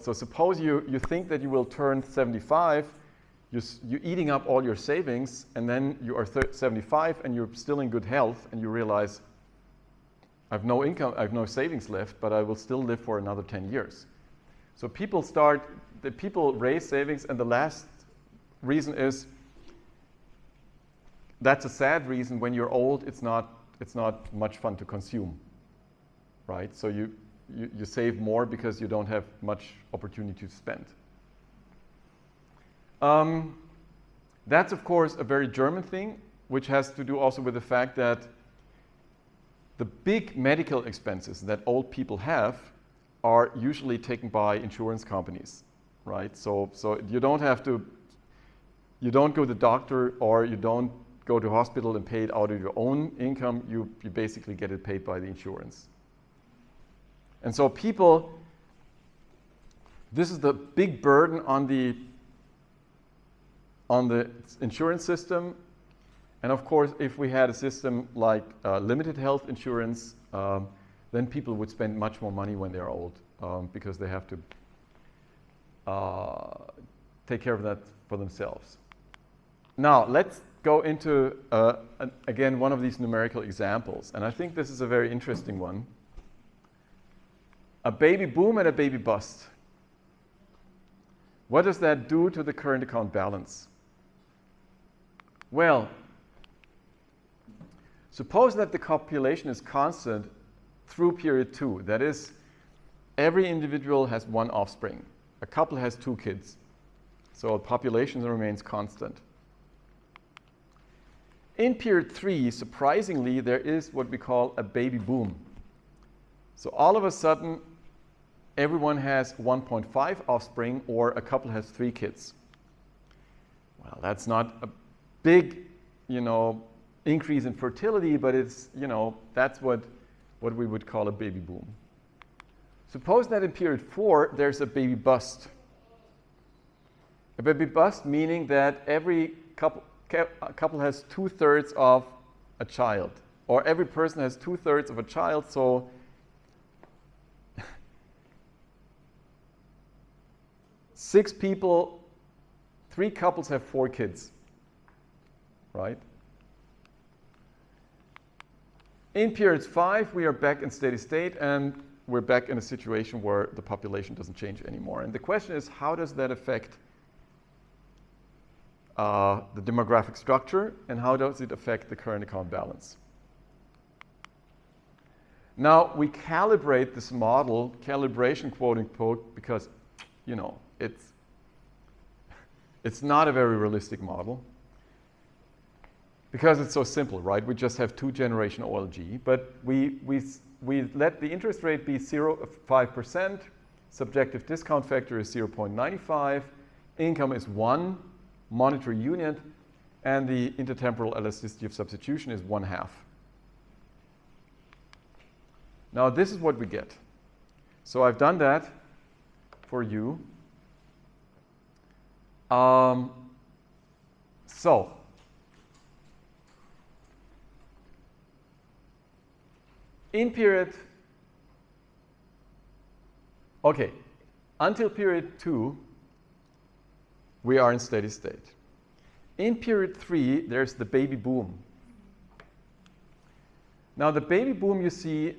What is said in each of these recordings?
So suppose you think that you will turn 75, you're eating up all your savings, and then you are 75 and you're still in good health, and you realize, I have no income, I have no savings left, but I will still live for another 10 years. So people raise savings, and the last reason is, that's a sad reason. When you're old, it's not much fun to consume, right? So you save more because you don't have much opportunity to spend. That's, of course, a very German thing, which has to do also with the fact that the big medical expenses that old people have are usually taken by insurance companies, right? So you don't go to the doctor, or you don't go to hospital and pay it out of your own income. You basically get it paid by the insurance. And so this is the big burden on the insurance system. And of course, if we had a system like limited health insurance, then people would spend much more money when they're old, because they have to take care of that for themselves. Now, let's go into, again, one of these numerical examples. And I think this is a very interesting one. A baby boom and a baby bust. What does that do to the current account balance? Well, suppose that the population is constant through period 2. That is, every individual has one offspring. A couple has 2 kids. So population remains constant. In period 3, surprisingly, there is what we call a baby boom. So all of a sudden, everyone has 1.5 offspring, or a couple has 3 kids. Well, that's not a big, increase in fertility, but it's, that's what we would call a baby boom. Suppose that in period 4, there's a baby bust. A baby bust meaning that every couple has 2/3 of a child, or every person has 2/3 of a child. So 6 people, 3 couples have 4 kids, right? In period 5, we are back in steady state, and we're back in a situation where the population doesn't change anymore. And the question is, how does that affect the demographic structure, and how does it affect the current account balance? Now, we calibrate this model, calibration quote unquote, because it's not a very realistic model, because it's so simple, right? We just have 2-generation OLG, but we let the interest rate be 5%, subjective discount factor is 0.95, income is 1, monetary unit, and the intertemporal elasticity of substitution is 1/2. Now, this is what we get. So I've done that for you. So in period, until period 2, we are in steady state. In period 3, there's the baby boom. Now, the baby boom, you see,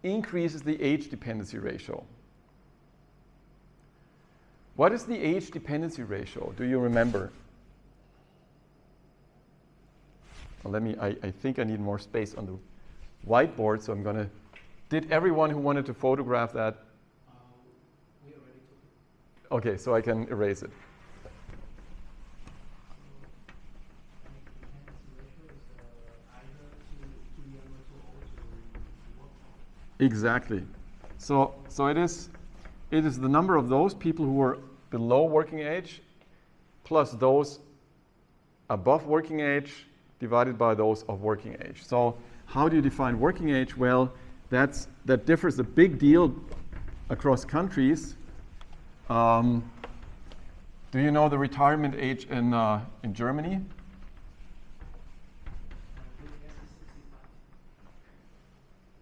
increases the age dependency ratio. What is the age dependency ratio? Do you remember? Well, I think I need more space on the whiteboard, so I'm going to. Did everyone who wanted to photograph that? We already took it. Okay, so I can erase it. Exactly. So it is the number of those people who are below working age plus those above working age divided by those of working age. So how do you define working age? Well, that differs a big deal across countries. Do you know the retirement age in Germany?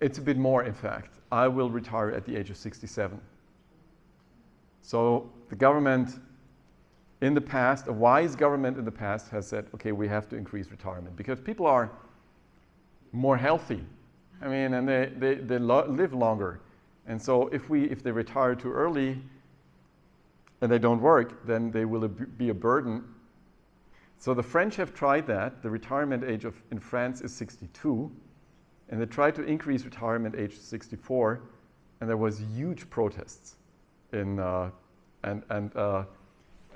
It's a bit more, in fact. I will retire at the age of 67. So the government in the past, a wise government in the past has said, okay, we have to increase retirement because people are more healthy. I mean, and they live longer. And so if they retire too early and they don't work, then they will be a burden. So the French have tried that. The retirement age in France is 62. And they tried to increase retirement age to 64. And there was huge protests and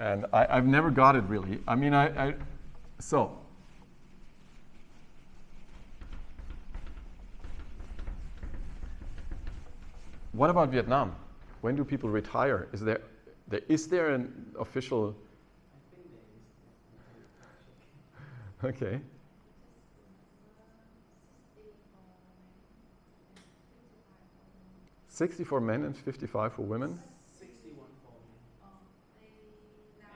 I've never got it really. I mean, so what about Vietnam? When do people retire? Is there an official? Okay. $60 for men and $55 for women? 61 for men. And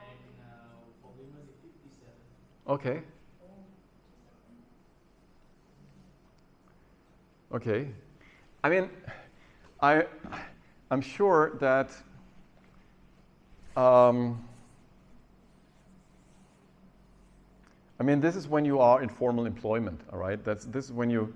for women it's 57. Okay. Okay. I mean, I'm sure that I mean, this is when you are in formal employment, all right? This is when you,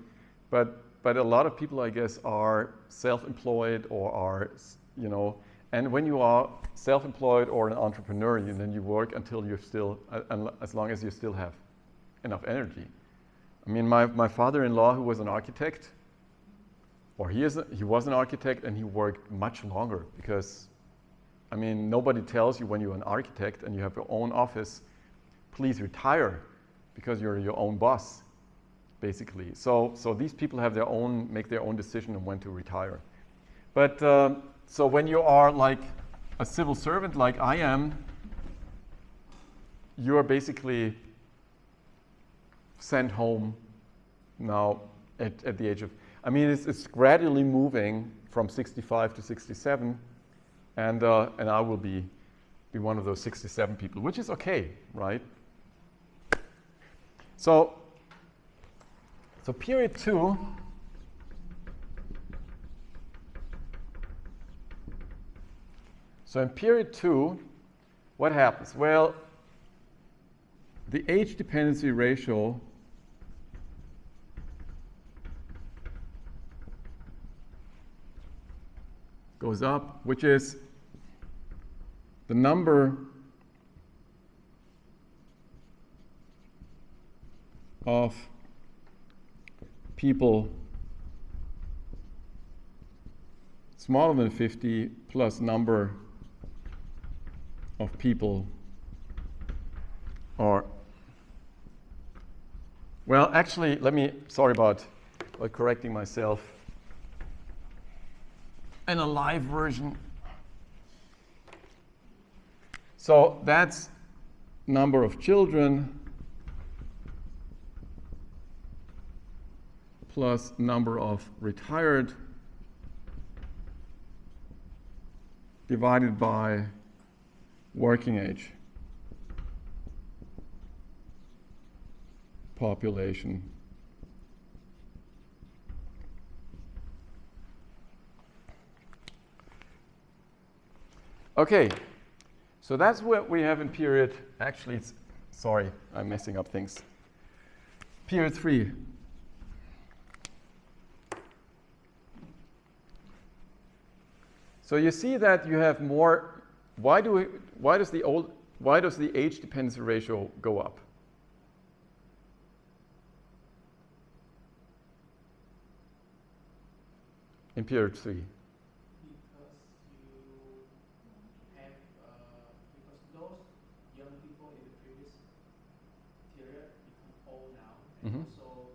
but a lot of people, I guess, are self-employed or are, you know, and when you are self-employed or an entrepreneur, then you work until you're still, as long as you still have enough energy. I mean, my father-in-law, who was an architect, or he was an architect, and he worked much longer because, I mean, nobody tells you when you're an architect and you have your own office, please retire, because you're your own boss, basically. So these people make their own decision on when to retire. But so when you are like a civil servant, like I am, you are basically sent home now at the age of. I mean, it's gradually moving from 65 to 67, and I will be one of those 67 people, which is okay, right? So period 2. So in period 2, what happens? Well, the age dependency ratio goes up, which is the number of people smaller than 50 plus number of people or, well, actually, sorry about correcting myself. In a live version. So that's number of children plus number of retired divided by working age population. Okay, so that's what we have in period, actually, sorry, I'm messing up things. Period 3. So you see that you have more, why does the age dependency ratio go up? In period 3. Mm-hmm. So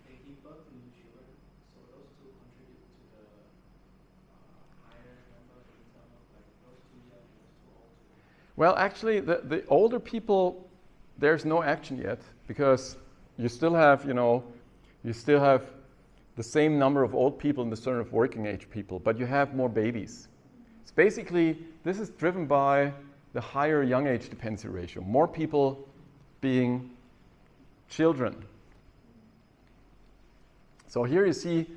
they give birth to new children. So those two contribute to the higher number in terms of like those too young and those too old. Well, actually, the older people, there's no action yet because you still have, the same number of old people and the sort of working age people, but you have more babies. It's basically, this is driven by the higher young age dependency ratio. More people being children. So here you see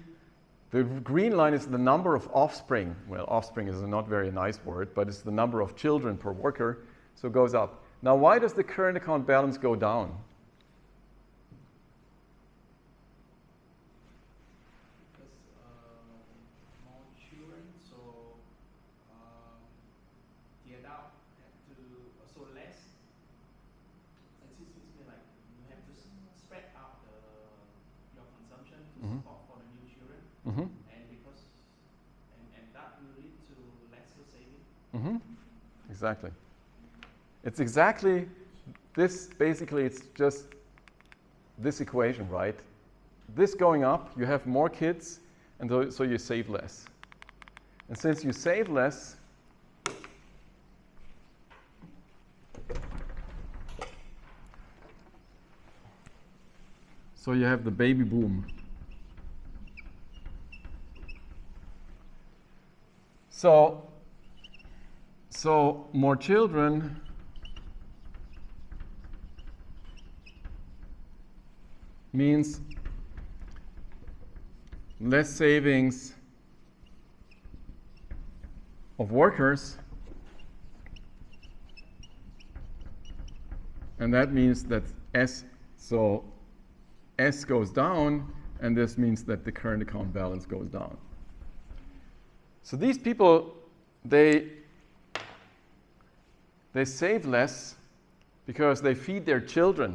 The green line is the number of offspring. Well, offspring is a not very nice word, but it's the number of children per worker, so it goes up. Now, why does the current account balance go down? Because more children, so the adult have to also less. Excuse me, like you have to spread out your consumption to support for the new children, and because and that will lead to lesser saving. Exactly. It's exactly this. Basically, it's just this equation, right? This going up, you have more kids, and so you save less. And since you save less, so you have the baby boom. So more children means less savings of workers, and that means that S goes down, and this means that the current account balance goes down. So these people, they save less because they feed their children.